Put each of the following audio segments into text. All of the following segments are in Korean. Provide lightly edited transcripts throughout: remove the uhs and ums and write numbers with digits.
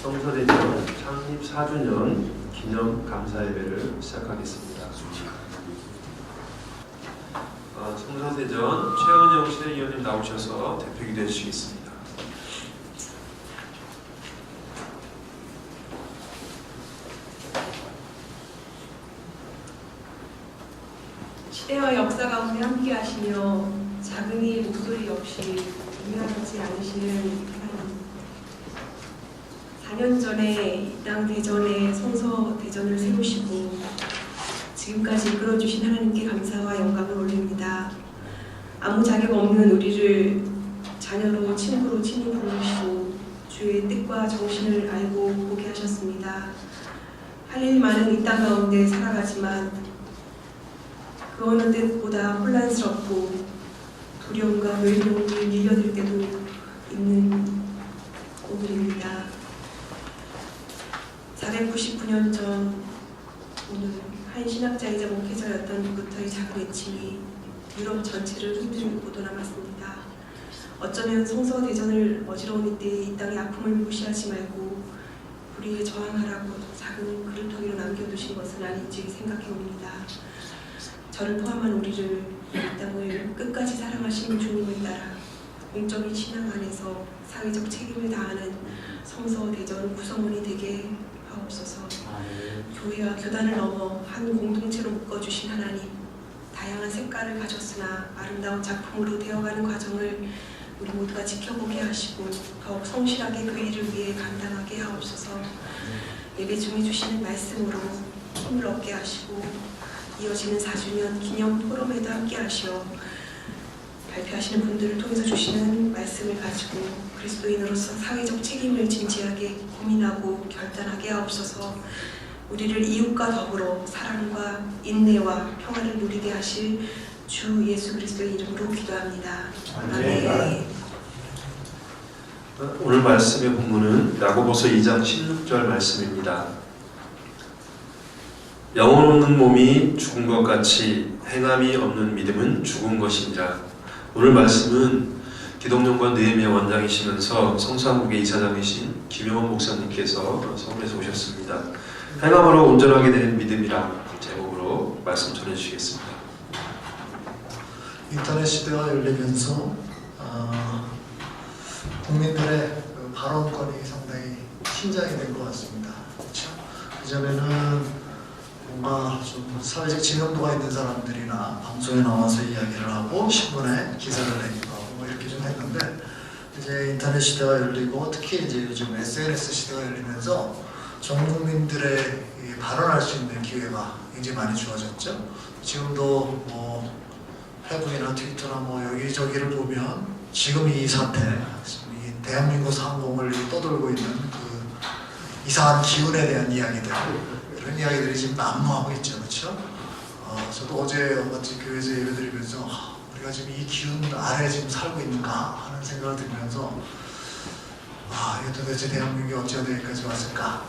성서대전 창립 4주년 기념 감사 예배를 시작하겠습니다. 성서대전 최은영 시대위원님 나오셔서 대표기도 해주시겠습니다. 시대와 역사 가운데 함께 하시며 작은 이의 목소리 없이 유명하지 않으시는 하나님, 4년 전에 이 땅 대전에 성서 대전을 세우시고 지금까지 이끌어주신 하나님께 감사와 영광을 올립니다. 아무 자격 없는 우리를 자녀로 친구로 친히 부르시고 주의 뜻과 정신을 알고 보게 하셨습니다. 할 일 많은 이 땅 가운데 살아가지만 그 어느 때보다 혼란스럽고 두려움과 외로움이 밀려들 때도 있는 오늘입니다. 499년 전 오늘 한 신학자이자 목회자였던 누구터의 작은 외침이 유럽 전체를 흔들고 남았습니다. 어쩌면 성서 대전을 어지러운 이때 이 땅의 아픔을 무시하지 말고 불의에 저항하라고 작은 그루터기로 남겨두신 것은 아닌지 생각해봅니다. 저를 포함한 우리를 이 땅을 끝까지 사랑하시는 주님을 따라 공적인 신앙 안에서 사회적 책임을 다하는 성서 대전 구성원이 되게 하옵소서. 교회와 교단을 넘어 한 공동체로 묶어주신 하나님, 다양한 색깔을 가졌으나 아름다운 작품으로 되어가는 과정을 우리 모두가 지켜보게 하시고 더욱 성실하게 그 일을 위해 감당하게 하옵소서. 예배 중에 주시는 말씀으로 힘을 얻게 하시고 이어지는 4주년 기념 포럼에도 함께 하시어 발표하시는 분들을 통해서 주시는 말씀을 가지고 그리스도인으로서 사회적 책임을 진지하게 고민하고 결단하게 하옵소서. 우리를 이웃과 더불어 사랑과 인내와 평화를 누리게 하실 주 예수 그리스도의 이름으로 기도합니다. 아멘. 오늘 말씀의 본문은 야고보서 2장 16절 말씀입니다. 영혼 없는 몸이 죽은 것 같이 행함이 없는 믿음은 죽은 것이니라. 오늘 말씀은 기독연구원 느헤미야 원장이시면서 성수한국의 이사장이신 김영원 목사님께서 서울에서 오셨습니다. 행함으로 온전하게 되는 믿음이라 제목으로 말씀 전해주시겠습니다. 인터넷 시대가 열리면서 국민들의 발언권이 상당히 신장이 된 것 같습니다. 그렇죠? 그전에는 뭔가 좀 사회적 지명도가 있는 사람들이나 방송에 나와서 이야기를 하고 신문에 기사를 내기도 하고 뭐 이렇게 좀 했는데, 이제 인터넷 시대가 열리고 특히 이제 요즘 SNS 시대가 열리면서 전 국민들의 발언할 수 있는 기회가 굉장히 많이 주어졌죠. 지금도 뭐 페북이나 트위터나 뭐 여기저기를 보면 지금 이 사태, 이 대한민국 상공을 떠돌고 있는 그 이상한 기운에 대한 이야기들, 이런 이야기들이 지금 난무하고 있죠, 그렇죠? 저도 어제 같이 교회에서 예배드리면서 우리가 지금 이 기운 아래 지금 살고 있는가 하는 생각을 들면서 이게 도대체 대한민국이 어찌하다 여기까지 왔을까?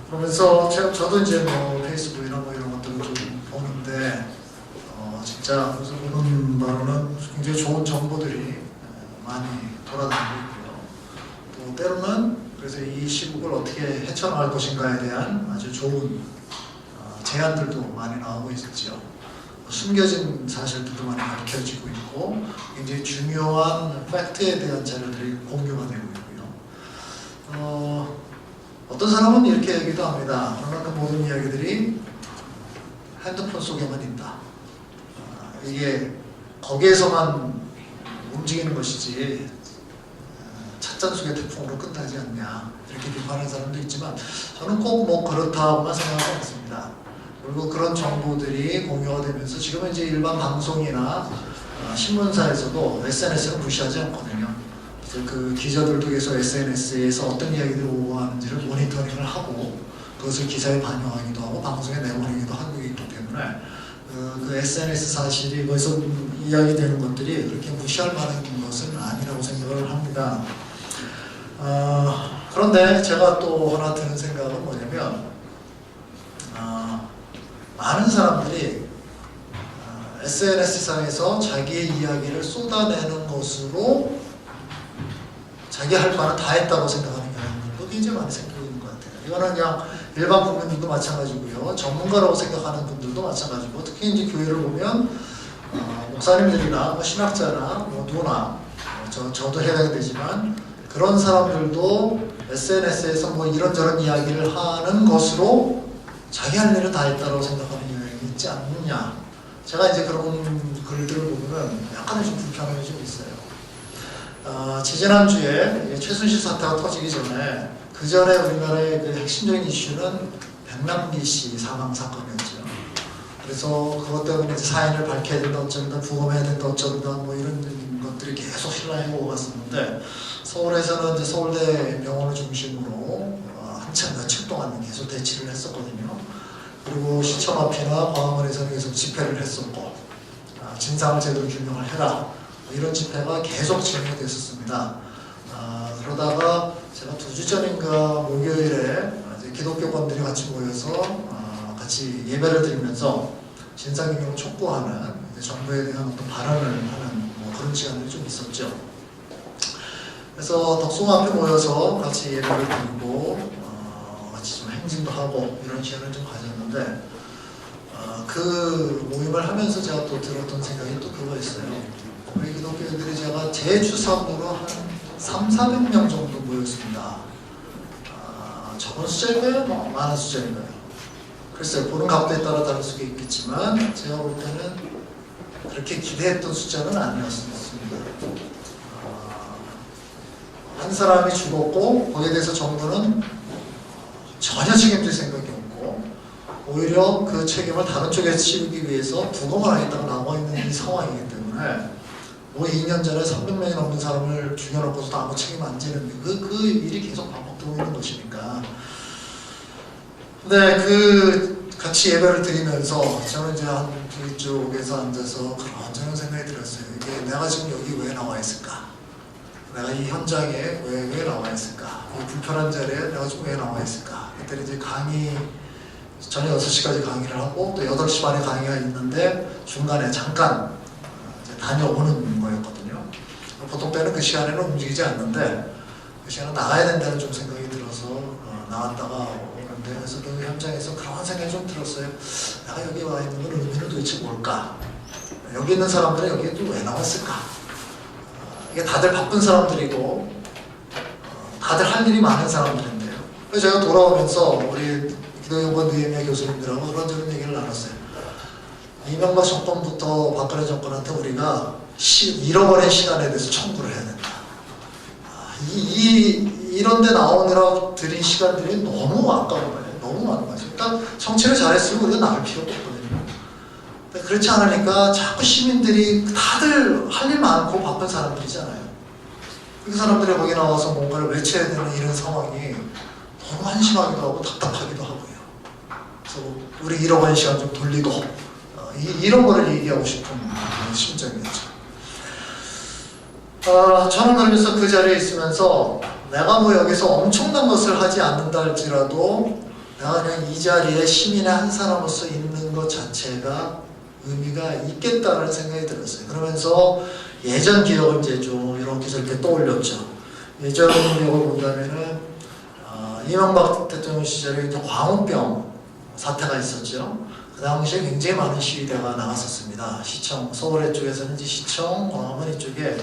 그러면서 저도 이제 뭐 페이스북이나 뭐 이런 것들을 좀 보는데 진짜 그래서 보는 바로는 굉장히 좋은 정보들이 많이 돌아다니고 있고요. 또 때로는 그래서 이 시국을 어떻게 헤쳐나갈 것인가에 대한 아주 좋은 제안들도 많이 나오고 있었죠. 숨겨진 사실들도 많이 밝혀지고 있고 굉장히 중요한 팩트에 대한 자료들이 공유가 되고 있고요. 어떤 사람은 이렇게 얘기도 합니다. 그러나 그 모든 이야기들이 핸드폰 속에만 있다. 이게 거기에서만 움직이는 것이지 찻잔속의 태풍으로 끝나지 않냐, 이렇게 비판하는 사람도 있지만 저는 꼭 뭐 그렇다고만 생각하지 않습니다. 그리고 그런 정보들이 공유가 되면서 지금은 이제 일반 방송이나 신문사에서도 SNS를 무시하지 않거든요. 그래서 그 기자들도 계속 SNS에서 어떤 이야기들이 오고 하는지를 모니터링을 하고 그것을 기사에 반영하기도 하고 방송에 내보내기도 하고 있기 때문에 그 SNS 사실이 거기서 이야기되는 것들이 그렇게 무시할 만한 것은 아니라고 생각을 합니다. 그런데 제가 또 하나 드는 생각은 뭐냐면 많은 사람들이 SNS상에서 자기의 이야기를 쏟아내는 것으로 자기 할 바는 다 했다고 생각하는 경향들도 굉장히 많이 생기고 있는 것 같아요. 이거는 그냥 일반 국민들도 마찬가지고요. 전문가라고 생각하는 분들도 마찬가지고, 특히 이제 교회를 보면 목사님들이나 뭐 신학자나 뭐 누구나 저도 해당이 되지만 그런 사람들도 SNS에서 뭐 이런저런 이야기를 하는 것으로 자기 할 일을 다 했다고 생각하는 경향이 있지 않느냐. 제가 이제 그런 글들을 보면 약간의 좀 불편함이 좀 있어요. 지지난주에 최순실 사태가 터지기 전에 그 전에 우리나라의 그 핵심적인 이슈는 백남기 씨 사망 사건이었죠. 그래서 그것 때문에 이제 사인을 밝혀야 된다, 어쩐다, 부검해야 된다, 어쩐다, 뭐 이런 것들이 계속 신라해 오고 갔었는데, 서울에서는 이제 서울대 병원을 중심으로 한참 며칠 동안 계속 대치를 했었거든요. 그리고 시청 앞이나 광화문에서는 계속 집회를 했었고, 진상을 제대로 규명을 해라, 뭐 이런 집회가 계속 진행이 됐었습니다. 그러다가 제가 2주 전인가 목요일에 이제 기독교권들이 같이 모여서 같이 예배를 드리면서 진상규명을 촉구하는 정부에 대한 어떤 발언을 하는 뭐 그런 시간들이 좀 있었죠. 그래서 덕송 앞에 모여서 같이 예배를 드리고 같이 좀 행진도 하고 이런 시간을 좀 가졌는데, 그 모임을 하면서 제가 또 들었던 생각이 또 그거였어요. 우리 기독교인들이 제가 제 추산으로 한 300~400명 정도 모였습니다. 적은 숫자인가요? 뭐 많은 숫자인가요? 글쎄요, 보는 각도에 따라 다를 수 있겠지만 제가 볼 때는 그렇게 기대했던 숫자는 아니었습니다. 한 사람이 죽었고 거기에 대해서 정부는 전혀 책임질 생각이 없고 오히려 그 책임을 다른 쪽에 치우기 위해서 부검을 하겠다고 나와 있는 이 상황이기 때문에 뭐 2년 전에 300명이 넘는 사람을 죽여놓고서도 아무 책임 안 지는 그 일이 계속 반복되고 있는 것이니까. 근데 같이 예배를 드리면서 저는 이제 한 뒤쪽에서 앉아서 그런 생각이 들었어요. 이게 내가 지금 여기 왜 나와 있을까? 내가 이 현장에 왜 나와 있을까? 이 불편한 자리에 내가 지금 왜 나와 있을까? 그때 이제 강의, 저녁 6시까지 강의를 하고 또 8시 반에 강의가 있는데 중간에 잠깐 이제 다녀오는 거였거든요. 보통 때는 그 시간에는 움직이지 않는데 그 시간에 나가야 된다는 좀 생각이 들어서 나왔다가 오는데, 그래서 그 현장에서 그런 생각이 좀 들었어요. 내가 여기 와 있는 건 의미는 도대체 뭘까? 여기 있는 사람들은 여기에 또 왜 나왔을까? 이게 다들 바쁜 사람들이고 다들 할 일이 많은 사람들인데요. 그래서 제가 돌아오면서 우리 기독연구원 느헤미야 교수님들하고 그런저런 얘기를 나눴어요. 이명박 정권부터 박근혜 정권한테 우리가 잃어버린 시간에 대해서 청구를 해야 된다. 이런 데 나오느라 들인 시간들이 너무 아까운 거예요. 너무 많은 거죠. 일단 정치를 잘했으면 우리가 나갈 필요도 없거든요. 그렇지 않으니까 자꾸 시민들이 다들 할 일 많고 바쁜 사람들이잖아요. 그 사람들이 거기 나와서 뭔가를 외쳐야 되는 이런 상황이 너무 한심하기도 하고 답답하기도 하고요. 그래서 우리 잃어버린 시간 좀 돌리고 이런 거를 얘기하고 싶은 심정이었죠. 저는 그러면서 그 자리에 있으면서 내가 뭐 여기서 엄청난 것을 하지 않는다 할지라도 내가 그냥 이 자리에 시민의 한 사람으로서 있는 것 자체가 의미가 있겠다는 생각이 들었어요. 그러면서 예전 기억을 이제 좀 이렇게 저렇게 떠올렸죠. 예전 기억을 본다면은 이명박 대통령 시절에 이제 광우병 사태가 있었죠. 그 당시에 굉장히 많은 시위대가 나갔었습니다. 시청, 서울의 쪽에서는 이제 시청, 광화문 이쪽에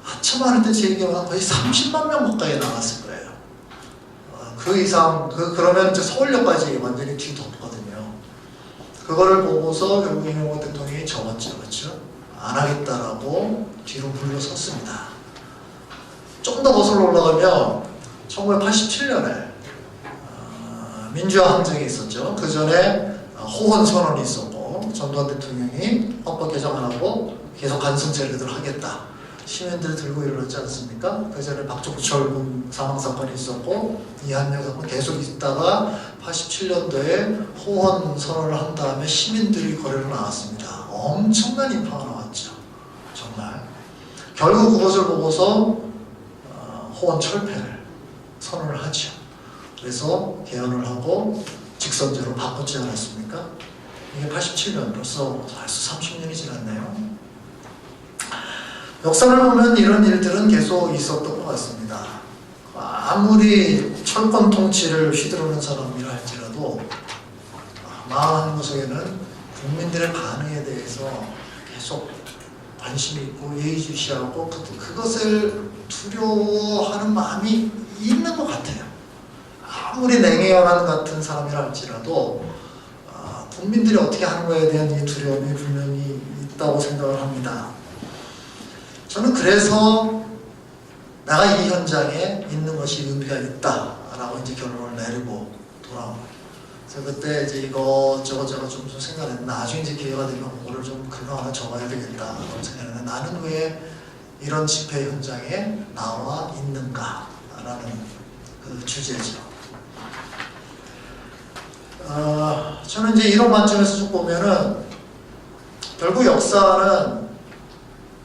한참 많을 때 제 기억은 거의 30만 명 가까이 나갔을 거예요. 그 이상, 그러면 이제 서울역까지 완전히 뒤덮거든요. 그거를 보고서 결국 이명박 대통령이 접었죠. 그렇죠? 안 하겠다라고 뒤로 물러섰습니다. 좀 더 거슬러 올라가면 1987년에 민주화 항쟁이 있었죠. 그 전에 호헌 선언이 있었고 전두환 대통령이 헌법 개정 안 하고 계속 간선제를 하겠다. 시민들 들고 일어났지 않습니까? 그 전에 박종철 사망 사건이 있었고 이한열 사건 계속 있다가 87년도에 호헌 선언을 한 다음에 시민들이 거리로 나왔습니다. 엄청난 인파가 나왔죠. 정말. 결국 그것을 보고서 호헌 철폐를 선언을 하죠. 그래서 개헌을 하고 직선제로 바꿨지 않았습니까? 이게 87년, 벌써 30년이 지났네요. 역사를 보면 이런 일들은 계속 있었던 것 같습니다. 아무리 철권 통치를 휘두르는 사람이라 할지라도 마음 한구석에는 국민들의 반응에 대해서 계속 관심이 있고 예의주시하고 그것을 두려워하는 마음이 있는 것 같아요. 아무리 냉혈한 같은 사람이라 할지라도 국민들이 어떻게 하는 거에 대한 이 두려움이 분명히 있다고 생각을 합니다. 저는 그래서 내가 이 현장에 있는 것이 의미가 있다라고 이제 결론을 내리고 돌아온 거예요. 그래서 그때 이제 이것저것 좀 생각했는데 나중에 이제 기회가 되면 그거를 좀 그거 하나 적어야 되겠다라고 생각했는데 나는 왜 이런 집회 현장에 나와 있는가라는 그 주제죠. 저는 이제 이런 관점에서 쭉 보면은 결국 역사는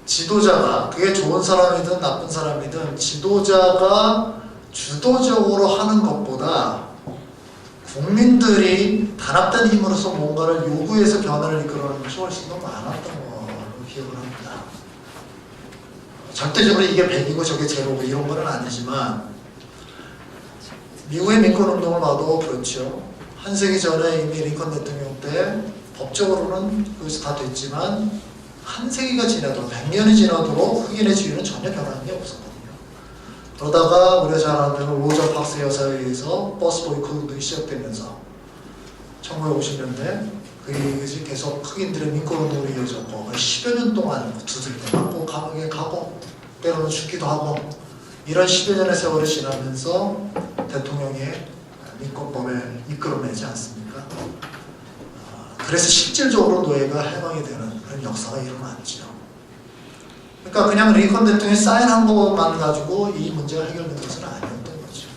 지도자가 그게 좋은 사람이든 나쁜 사람이든 지도자가 주도적으로 하는 것보다 국민들이 단합된 힘으로서 뭔가를 요구해서 변화를 이끌어가는 것이 훨씬 더 많았던 걸로 기억을 합니다. 절대적으로 이게 100이고 저게 제로고 이런 건 아니지만 미국의 민권운동을 봐도 그렇죠. 한 세기 전에 이미 링컨 대통령 때 법적으로는 그것이 다 됐지만 한 세기가 지나도록 100년이 지나도록 흑인의 지위는 전혀 변한 게 없었거든요. 그러다가 우리가 잘 아는 로저 박스 여사에 의해서 버스 보이콧이 시작되면서 1950년대 그것이 계속 흑인들의 민권운동으로 이어졌고 10여 년 동안 두들겨 맞고 감옥에 가고 때로는 죽기도 하고 이런 10여 년의 세월이 지나면서 대통령의 민권법을 이끌어내지 않습니까? 그래서 실질적으로 노예가 해방이 되는 그런 역사가 일어났죠. 그러니까 그냥 링컨 대통령이 사인한 것만 가지고 이 문제가 해결된 것은 아니었던 거죠.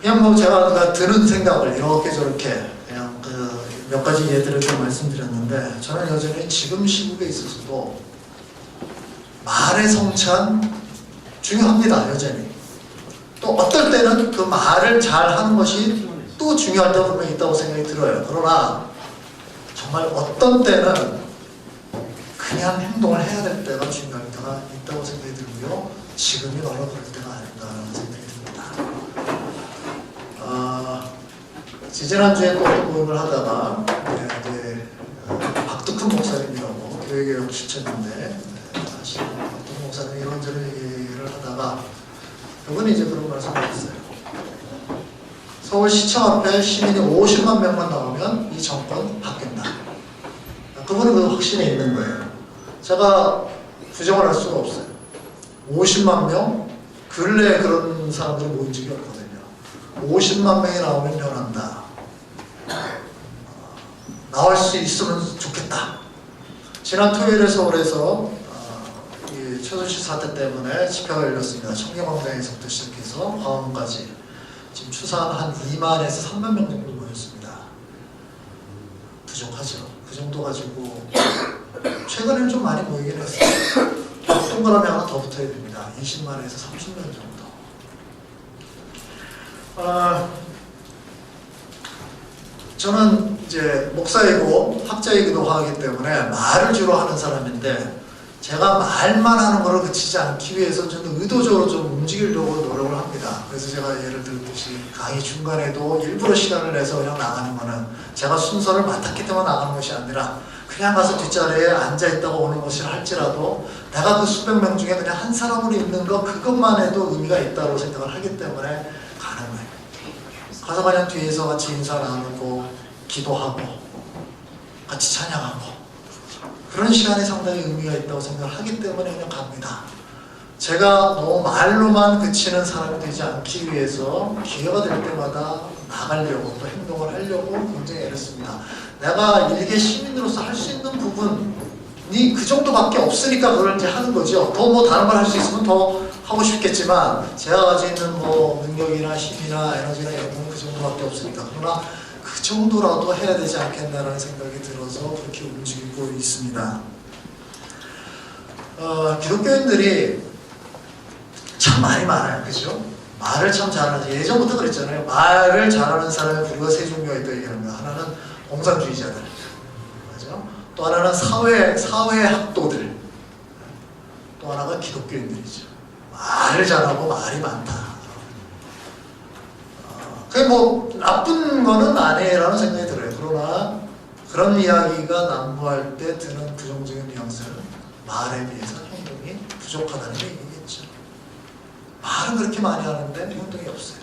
그냥 뭐 제가 드는 생각을 이렇게 저렇게 그냥 그 몇 가지 예들을 좀 말씀드렸는데 저는 여전히 지금 시국에 있어서도 말의 성찬 중요합니다. 여전히. 또 어떨 때는 그 말을 잘 하는 것이 또 중요할 때가 분명히 있다고 생각이 들어요. 그러나 정말 어떤 때는 그냥 행동을 해야 될 때가 중요할 때가 있다고 생각이 들고요. 지금이 바로 그럴 때가 아닌가라는 생각이 듭니다. 지지난주에 또 모임을 하다가 박두큰 목사님이라고 교회개혁 실천인데 박두큰 목사님이 이런저런 얘기를 하다가 그분이 이제 그런 말씀을 했어요. 서울시청 앞에 시민이 50만 명만 나오면 이 정권 바뀐다. 그분은 그 확신이 있는 거예요. 제가 부정을 할 수가 없어요. 50만 명? 근래에 그런 사람들이 모인 적이 없거든요. 50만 명이 나오면 변한다. 나올 수 있으면 좋겠다. 지난 토요일에 서울에서 이 최순실 사태 때문에 집회가 열렸습니다. 청계광장에서부터 시작해서 광화문까지 지금 추산 한 2만에서 3만 명 정도 모였습니다. 부족하죠. 그 정도 가지고 최근에는 좀 많이 모이긴 했어요. 동그라미 하나 더 붙어야 됩니다. 20만에서 30명 정도. 저는 이제 목사이고 학자이기도 하기 때문에 말을 주로 하는 사람인데 제가 말만 하는 거를 그치지 않기 위해서 저는 의도적으로 좀 움직이려고 노력을 합니다. 그래서 제가 예를 들듯이 강의 중간에도 일부러 시간을 내서 그냥 나가는 거는 제가 순서를 맡았기 때문에 나가는 것이 아니라 그냥 가서 뒷자리에 앉아있다가 오는 것이라 할지라도 내가 그 수백 명 중에 그냥 한 사람으로 있는 거 그것만 해도 의미가 있다고 생각을 하기 때문에 가는 거예요. 가서 그냥 뒤에서 같이 인사 나누고 기도하고 같이 찬양하고 그런 시간이 상당히 의미가 있다고 생각을 하기 때문에 그냥 갑니다. 제가 너무 말로만 그치는 사람이 되지 않기 위해서 기회가 될 때마다 나가려고 또 행동을 하려고 굉장히 애렸습니다. 내가 일개 시민으로서 할 수 있는 부분이 그 정도밖에 없으니까 그걸 이제 하는 거죠. 더 뭐 다른 걸 할 수 있으면 더 하고 싶겠지만 제가 가지고 있는 뭐 능력이나 힘이나 에너지나 이런 건 그 정도밖에 없으니까 그러나 그 정도라도 해야 되지 않겠나라는 생각이 들어서 그렇게 움직이고 있습니다. 기독교인들이 참 말이 많아요. 그죠? 말을 참 잘하죠. 예전부터 그랬잖아요. 말을 잘하는 사람의 부류가 세 종류가 있다고 얘기합니다. 하나는 공산주의자들. 맞죠? 또 하나는 사회학도들. 또 하나가 기독교인들이죠. 말을 잘하고 말이 많다. 그게 뭐 나쁜 거는 아니라는 생각이 들어요. 그러나 그런 이야기가 난무할 때 드는 부정적인 뉘앙스는 말에 비해서 행동이 부족하다는 얘기겠죠. 말은 그렇게 많이 하는데 행동이 없어요.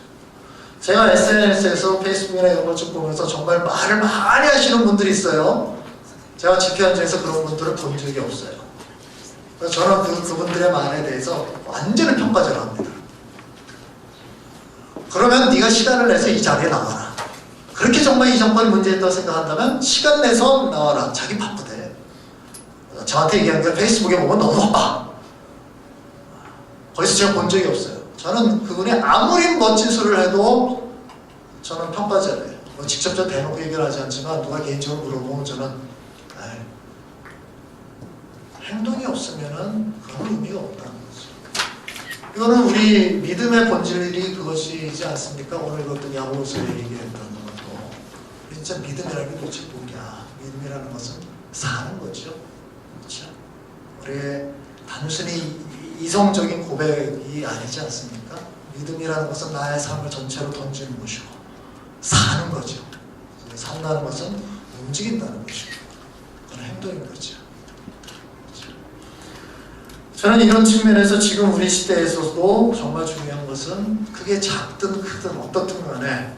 제가 SNS에서 페이스북이나 이런 걸 쭉 보면서 정말 말을 많이 하시는 분들이 있어요. 제가 집회 현장에서 그런 분들을 본 적이 없어요. 그래서 저는 그분들의 말에 대해서 완전히 평가절하 합니다. 그러면 네가 시간을 내서 이 자리에 나와라. 그렇게 정말 이 정권이 문제있다고 생각한다면 시간 내서 나와라. 자기 바쁘대. 저한테 얘기한 게 페이스북에 보면 너무 바빠. 거기서 제가 본 적이 없어요. 저는 그분이 아무리 멋진 소리를 해도 저는 평가절해요. 뭐 직접 저 대놓고 얘기를 하지 않지만 누가 개인적으로 물어보면 저는 행동이 없으면은 그런 의미가 없다는 거죠. 이거는 우리 믿음의 본질이 그것이지 않습니까? 오늘 어떤 야고보서에 얘기했던 것도 진짜 믿음이라는 게 도대체 뭐냐? 믿음이라는 것은 사는 거죠. 그렇죠? 우리의 단순히 이성적인 고백이 아니지 않습니까? 믿음이라는 것은 나의 삶을 전체로 던지는 것이고 사는 거죠. 산다는 것은 움직인다는 것이고 그건 행동인 거죠. 저는 이런 측면에서 지금 우리 시대에서도 정말 중요한 것은 그게 작든 크든 어떻든 간에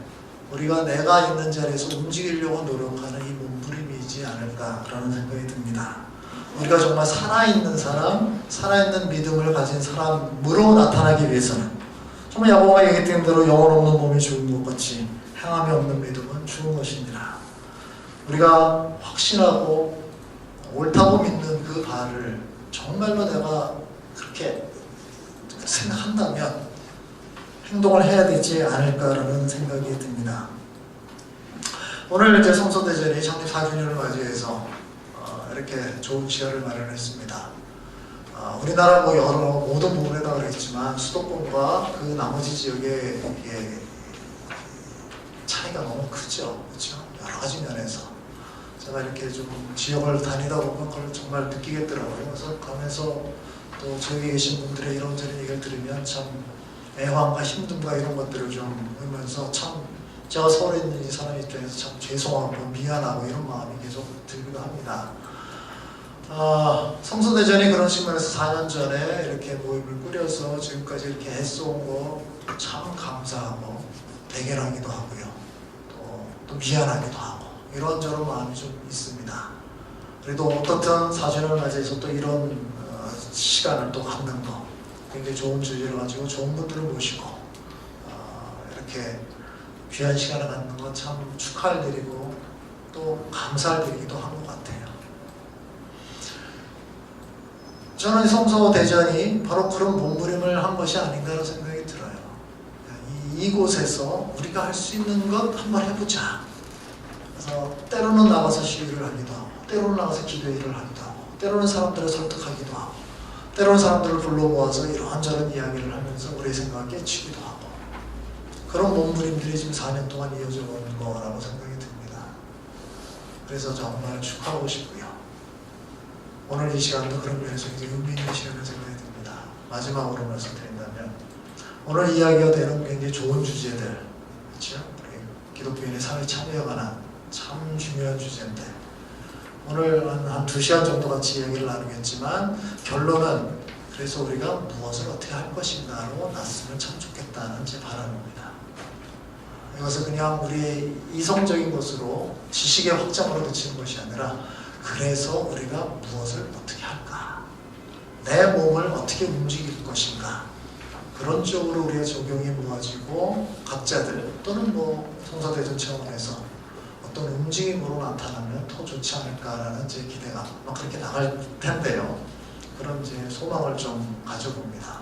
우리가 내가 있는 자리에서 움직이려고 노력하는 이 몸부림이지 않을까라는 생각이 듭니다. 우리가 정말 살아있는 사람, 살아있는 믿음을 가진 사람으로 나타나기 위해서는 정말 야고보가 얘기했던 대로 영혼 없는 몸이 죽은 것 같이 행함이 없는 믿음은 죽은 것입니다. 우리가 확신하고 옳다고 믿는 그 바를 정말로 내가 그렇게 생각한다면 행동을 해야 되지 않을까라는 생각이 듭니다. 오늘 이제 성서대전이 창립 4주년을 맞이해서 이렇게 좋은 시간을 마련했습니다. 우리나라 뭐 여러 모든 부분에다 그랬지만 수도권과 그 나머지 지역의 차이가 너무 크죠, 그렇죠? 여러 가지 면에서. 제가 이렇게 좀 지역을 다니다 보면 그걸 정말 느끼겠더라고요. 그래서 가면서 또 저기 계신 분들의 이런저런 얘기를 들으면 참 애환과 힘듦과 이런 것들을 좀 보면서 참 제가 서울에 있는 이 사람 입장에서 참 죄송하고 미안하고 이런 마음이 계속 들기도 합니다. 성서대전이 그런 측면에서 4년 전에 이렇게 모임을 꾸려서 지금까지 이렇게 애써온 거 참 감사하고 대견하기도 하고요. 또 미안하기도 하고 이런저런 마음이 좀 있습니다. 그래도 어떻든 4주년을 맞이해서 또 이런 시간을 또 갖는 거 굉장히 좋은 주제를 가지고 좋은 분들을 모시고 이렇게 귀한 시간을 갖는 건 참 축하할 일이고 또 감사할 일이기도 한 것 같아요. 저는 성서대전이 바로 그런 몸부림을 한 것이 아닌가라는 생각이 들어요. 이곳에서 우리가 할 수 있는 것 한번 해보자. 그래서 때로는 나가서 시위를 하기도 하고 때로는 나가서 기도회를 하기도 하고 때로는 사람들을 설득하기도 하고 때로는 사람들을 불러 모아서 이런저런 이야기를 하면서 우리의 생각을 깨치기도 하고 그런 몸부림들이 지금 4년 동안 이어져 온 거라고 생각이 듭니다. 그래서 정말 축하하고 싶고요. 오늘 이 시간도 그런 면에서 굉장히 의미 있는 시간을 생각이 듭니다. 마지막으로 말씀드린다면 오늘 이야기가 되는 굉장히 좋은 주제들, 그렇죠? 우리 기독교인의 삶에 참여에 관한 참 중요한 주제인데 오늘 한 2시간 정도 같이 이야기를 나누겠지만 결론은 그래서 우리가 무엇을 어떻게 할 것인가로 났으면 참 좋겠다는 제 바람입니다. 이것은 그냥 우리의 이성적인 것으로 지식의 확장으로 그치는 것이 아니라 그래서 우리가 무엇을 어떻게 할까? 내 몸을 어떻게 움직일 것인가? 그런 쪽으로 우리가 적용이 모아지고 각자들 또는 뭐 성서대전 차원에서 어떤 움직임으로 나타나면 더 좋지 않을까라는 제 기대가 그렇게 나갈 텐데요. 그런 이제 소망을 좀 가져봅니다.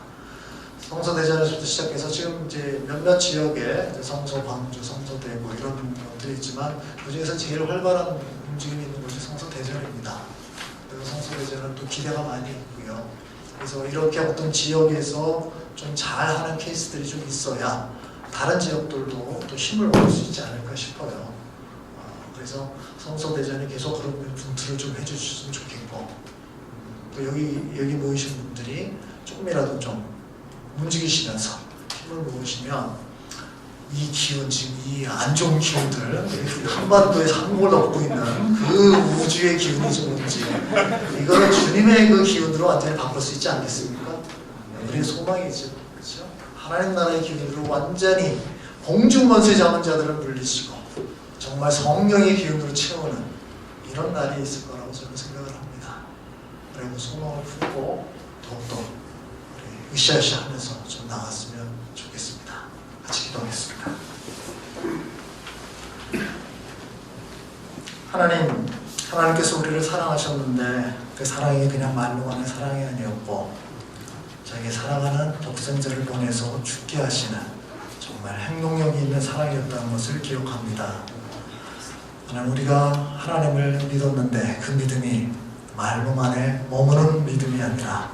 성서대전에서부터 시작해서 지금 이제 몇몇 지역에 이제 성서 광주, 성서대구 이런 것들이 있지만 그 중에서 제일 활발한 움직임이 있는 곳이 성서대전입니다. 그래서 성서대전은 또 기대가 많이 있고요. 그래서 이렇게 어떤 지역에서 좀 잘하는 케이스들이 좀 있어야 다른 지역들도 또 힘을 얻을 수 있지 않을까 싶어요. 그래서 성서대전이 계속 그런 분투를 좀 해주셨으면 좋겠고 또 여기 모이신 분들이 조금이라도 좀 움직이시면서 힘을 모으시면 이 기운, 지금 이 안 좋은 기운들, 한반도에 한국을 덮고 있는 그 우주의 기운이 좀 뭔지 이거를 주님의 그 기운으로 완전히 바꿀 수 있지 않겠습니까? 우리의 소망이죠. 그렇죠? 하나님 나라의 기운으로 완전히 공중권세 잡은 자들을 물리치고 정말 성령의 기운으로 채우는 이런 날이 있을 거라고 저는 생각을 합니다. 그리고 소망을 품고 더욱더 우리 으쌰으쌰 하면서 좀 나갔으면 좋겠습니다. 같이 기도하겠습니다. 하나님께서 우리를 사랑하셨는데 그 사랑이 그냥 말로만의 사랑이 아니었고 자기 사랑하는 독생자를 보내서 죽게 하시는 정말 행동력이 있는 사랑이었다는 것을 기억합니다. 하나님, 우리가 하나님을 믿었는데 그 믿음이 말로만의 머무는 믿음이 아니라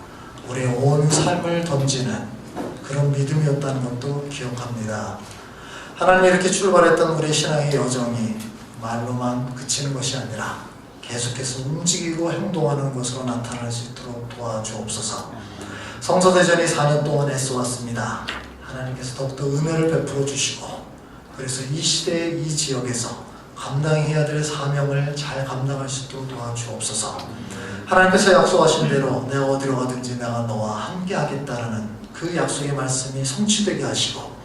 우리의 온 삶을 던지는 그런 믿음이었다는 것도 기억합니다. 하나님이 이렇게 출발했던 우리의 신앙의 여정이 말로만 그치는 것이 아니라 계속해서 움직이고 행동하는 것으로 나타날 수 있도록 도와주옵소서. 성서대전이 4년 동안 애써왔습니다. 하나님께서 더욱더 은혜를 베풀어 주시고 그래서 이 시대의 이 지역에서 감당해야 될 사명을 잘 감당할 수 있도록 도와주옵소서. 하나님께서 약속하신 대로 내가 어디로 가든지 내가 너와 함께 하겠다라는 그 약속의 말씀이 성취되게 하시고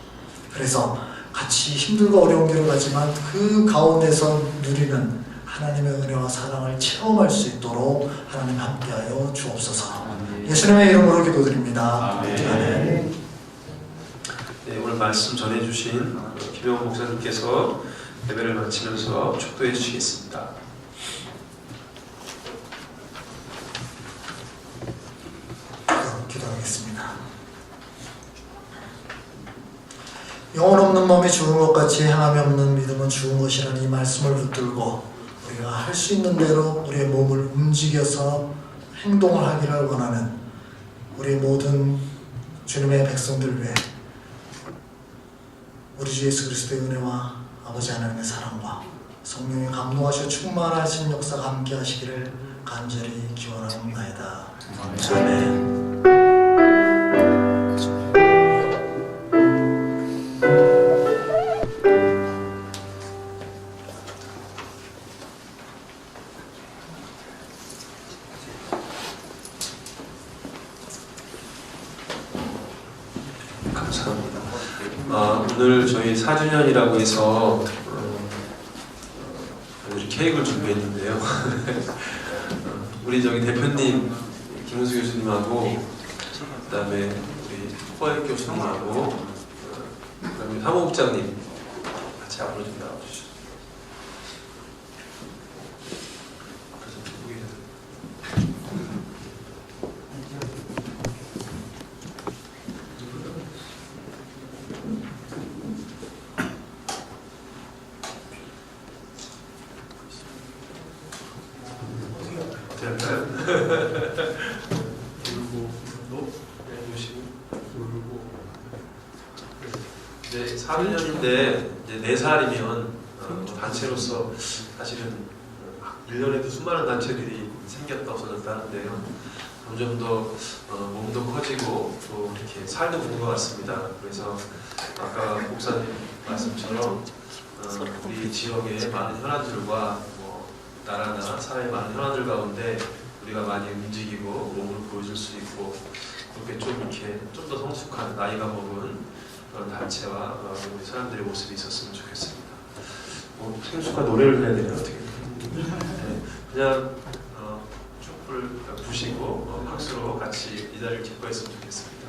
그래서 같이 힘들고 어려운 길을 가지만 그 가운데서 누리는 하나님의 은혜와 사랑을 체험할 수 있도록 하나님 함께하여 주옵소서. 예수님의 이름으로 기도드립니다. 아멘. 네, 오늘 말씀 전해주신 김영원 목사님께서 예배를 마치면서 축도해 주시겠습니다. 기도하겠습니다. 영혼 없는 몸이 죽은 것 같이 행함이 없는 믿음은 죽은 것이라는 이 말씀을 붙들고 우리가 할 수 있는 대로 우리의 몸을 움직여서 행동을 하기를 원하는 우리 모든 주님의 백성들 위해 우리 주 예수 그리스도의 은혜와 아버지 하나님의 사랑과 성령이 감동하셔 충만하신 역사가 함께 하시기를 간절히 기원하옵나이다. 아멘. 감사합니다. 오늘 저희 4주년이라고 해서 오늘 케이크를 준비했는데요. 우리 저기 대표님 김은수 교수님하고 그다음에 우리 허영 교수님하고 그다음에 사무국장님 같이 앞으로 좀 나와주시죠. 네, 4주년인데 이제 4살이면 단체로서 사실은 1년에도 수많은 단체들이 생겼다 없어졌다 하는데요. 점점 더 몸도 커지고 또 이렇게 살도 부는 것 같습니다. 그래서 아까 목사님 말씀처럼 우리 지역의 많은 현안들과 나라나 사회의 많은 현안들 가운데 우리가 많이 움직이고 몸으로 보여줄 수 있고 그렇게 좀 이렇게 좀 더 성숙한 나이가 먹은 그런 단체와 우리 사람들의 모습이 있었으면 좋겠습니다. 생수가 노래를 해야 되나 어떻게? 네, 그냥 촛불 부시고 박수로 같이 이 자리를 기뻐했으면 좋겠습니다.